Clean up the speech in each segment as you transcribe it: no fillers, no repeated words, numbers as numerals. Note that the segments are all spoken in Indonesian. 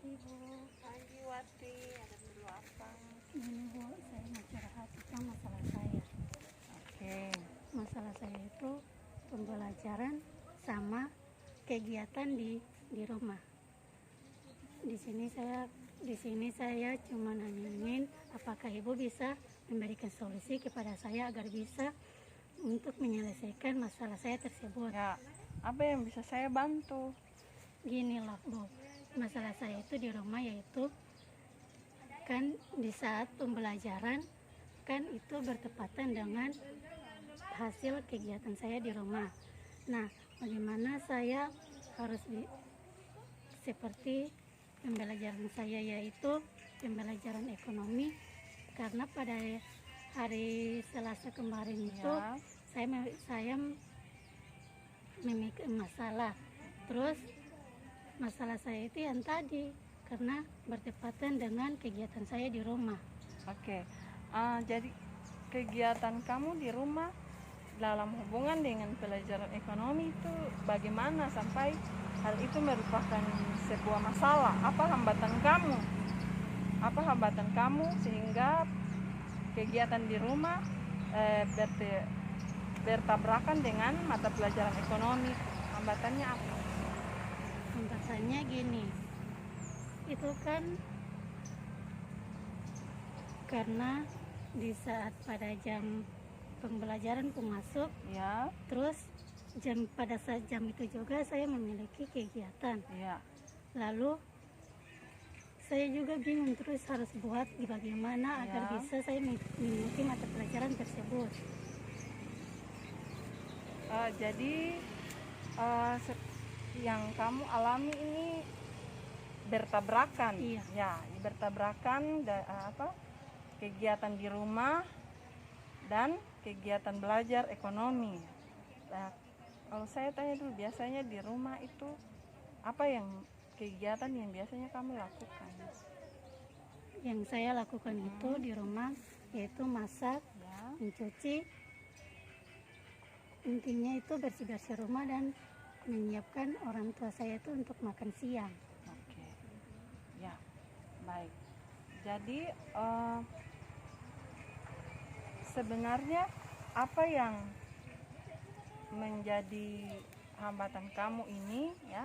pagi Bu. Pagi Wati, ada perlu apa? Ini Bu, saya mau curhat tentang masalah saya. Oke. Masalah saya itu pembelajaran sama kegiatan di rumah. Di sini saya cuma nanyain apakah Ibu bisa memberikan solusi kepada saya agar bisa untuk menyelesaikan masalah saya tersebut. Ya, apa yang bisa saya bantu? Gini loh Bu, masalah saya itu di rumah yaitu kan di saat pembelajaran kan itu bertepatan dengan hasil kegiatan saya di rumah. Nah, bagaimana saya harus seperti pembelajaran saya yaitu pembelajaran ekonomi, karena pada hari Selasa kemarin itu saya memikir masalah. Terus masalah saya itu yang tadi karena bertepatan dengan kegiatan saya di rumah. Oke. Jadi kegiatan kamu di rumah dalam hubungan dengan pelajaran ekonomi itu bagaimana sampai hal itu merupakan sebuah masalah? Apa hambatan kamu? Apa hambatan kamu sehingga kegiatan di rumah bertabrakan dengan mata pelajaran ekonomi? Hambatannya apa? Hambatannya gini, itu kan karena di saat pada jam pembelajaran masuk, Ya, terus pada saat jam itu juga saya memiliki kegiatan. ya. Lalu saya juga bingung terus harus buat bagaimana agar bisa saya mengikuti mata pelajaran tersebut. Jadi yang kamu alami ini bertabrakan. Iya. Ya, bertabrakan kegiatan di rumah dan kegiatan belajar ekonomi. Nah, kalau saya tanya dulu, biasanya di rumah itu apa kegiatan yang biasanya kamu lakukan? Yang saya lakukan itu di rumah yaitu masak, Ya. mencuci, intinya itu bersih-bersih rumah dan menyiapkan orang tua saya itu untuk makan siang. Oke. Ya, baik. Jadi sebenarnya apa yang menjadi hambatan kamu ini ya,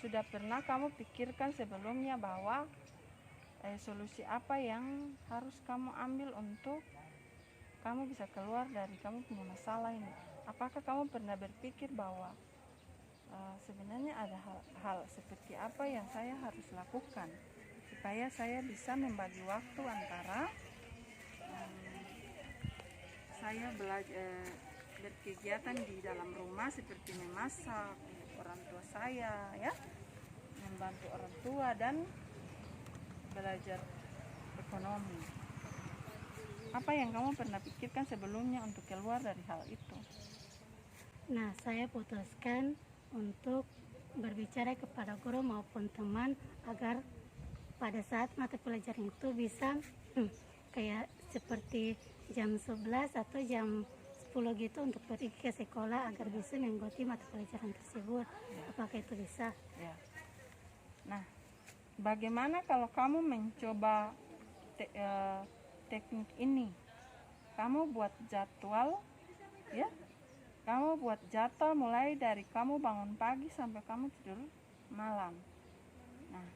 sudah pernah kamu pikirkan sebelumnya bahwa solusi apa yang harus kamu ambil untuk kamu bisa keluar dari kamu punya masalah ini? Apakah kamu pernah berpikir bahwa sebenarnya ada hal seperti apa yang saya harus lakukan supaya saya bisa membagi waktu antara saya belajar berkegiatan di dalam rumah seperti memasak orang tua saya, ya, membantu orang tua dan belajar ekonomi. Apa yang kamu pernah pikirkan sebelumnya untuk keluar dari hal itu? Nah, saya putuskan untuk berbicara kepada guru maupun teman agar pada saat mata pelajaran itu bisa kayak seperti jam 11 atau jam 10 gitu untuk pergi ke sekolah agar bisa mengikuti mata pelajaran tersebut. Ya. Apakah itu bisa? Ya. Nah, bagaimana kalau kamu mencoba teknik ini? Kamu buat jadwal, ya? Kamu buat jadwal mulai dari kamu bangun pagi sampai kamu tidur malam. Nah,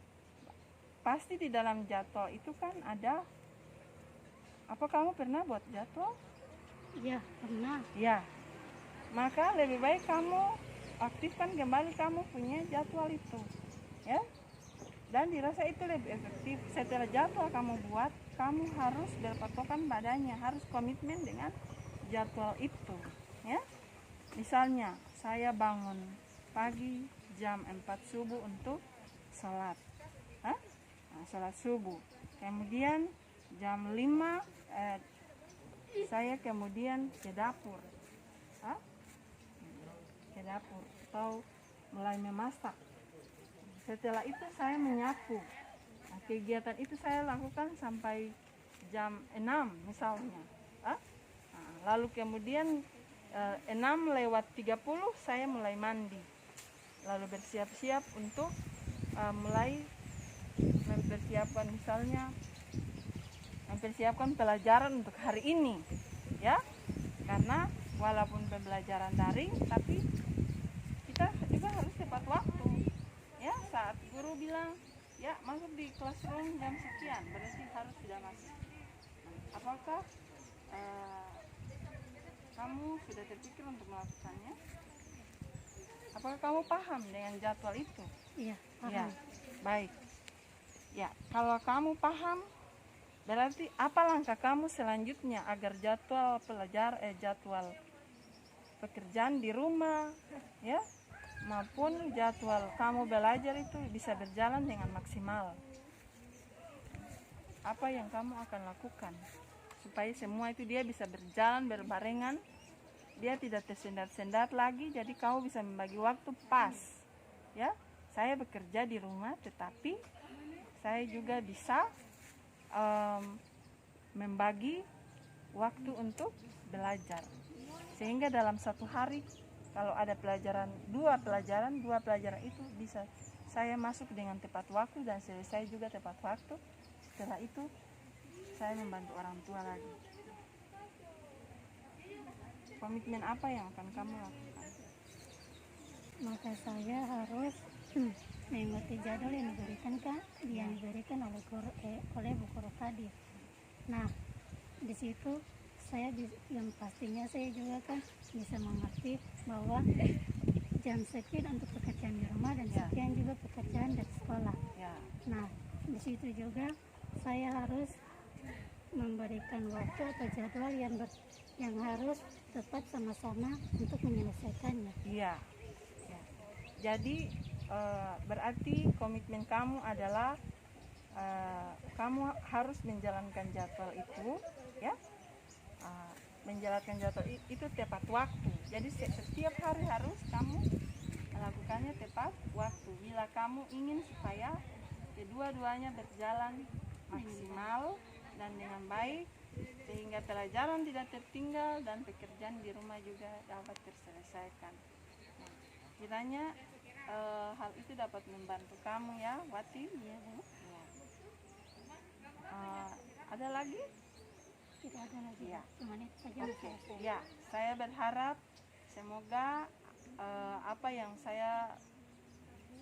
pasti di dalam jadwal itu kan ada. Apa kamu pernah buat jadwal? Ya, pernah. Ya. Maka lebih baik kamu aktifkan kembali kamu punya jadwal itu, ya. Dan dirasa itu lebih efektif. Setelah jadwal kamu buat, kamu harus berpatokan padanya, harus komitmen dengan jadwal itu, ya. Misalnya, saya bangun pagi jam 4 subuh untuk sholat, sholat subuh. Kemudian jam 5 saya kemudian ke dapur, atau mulai memasak. Setelah itu saya menyapu. Nah, kegiatan itu saya lakukan sampai jam 6 misalnya. Lalu kemudian 6:30 saya mulai mandi. lalu bersiap-siap untuk mulai mempersiapkan, misalnya mempersiapkan pelajaran untuk hari ini, ya. Karena walaupun pembelajaran daring, tapi kita juga harus tepat waktu, ya. Saat guru bilang ya masuk di classroom jam sekian, berarti harus sudah masuk. Apakah kamu sudah terpikir untuk melakukannya? Apakah kamu paham dengan jadwal itu? Iya, Ya, paham. baik. Ya, kalau kamu paham, berarti apa langkah kamu selanjutnya agar jadwal pekerjaan di rumah, ya, maupun jadwal kamu belajar itu bisa berjalan dengan maksimal? Apa yang kamu akan lakukan supaya semua itu dia bisa berjalan berbarengan, dia tidak tersendat-sendat lagi, jadi kamu bisa membagi waktu pas, ya. Saya bekerja di rumah, tetapi saya juga bisa membagi waktu untuk belajar, sehingga dalam satu hari kalau ada dua pelajaran itu bisa saya masuk dengan tepat waktu dan selesai juga tepat waktu. Setelah itu saya membantu orang tua lagi. Komitmen apa yang akan kamu lakukan? Maka saya harus mengikuti jadwal yang diberikan oleh Bu Guru Kadif. Nah, di situ yang pastinya saya juga kan bisa mengerti bahwa jam sekian untuk pekerjaan di rumah dan sekian juga pekerjaan dari sekolah. Ya. Nah, di situ juga saya harus memberikan waktu atau jadwal yang harus tepat sama-sama untuk menyelesaikannya. Iya. Ya. Jadi berarti komitmen kamu adalah kamu harus menjalankan jadwal itu, ya. Menjalankan jadwal itu tepat waktu. Jadi setiap hari harus kamu melakukannya tepat waktu. Bila kamu ingin supaya kedua-duanya berjalan maksimal dan dengan baik, sehingga pelajaran tidak tertinggal dan pekerjaan di rumah juga dapat terselesaikan. Nah, kiranya hal itu dapat membantu kamu, ya, Wati. Iya, Bu. Ya. Ada lagi? Tidak ada lagi. Ya. Cuma itu saja Oke. masalah saya. Ya, saya berharap semoga apa yang saya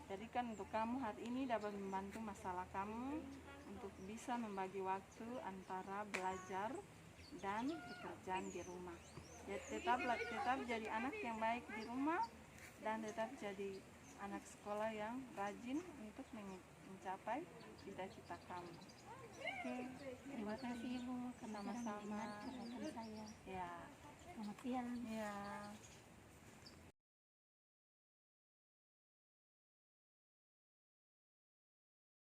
jadikan untuk kamu hari ini dapat membantu masalah kamu untuk bisa membagi waktu antara belajar dan pekerjaan di rumah. Tetap jadi anak yang baik di rumah dan tetap jadi anak sekolah yang rajin untuk mencapai cita-cita kamu. Oke, Terima kasih, Ibu, karena sudah Sama-sama. mendengar curhatan saya. ya. Selamat siang. Ya.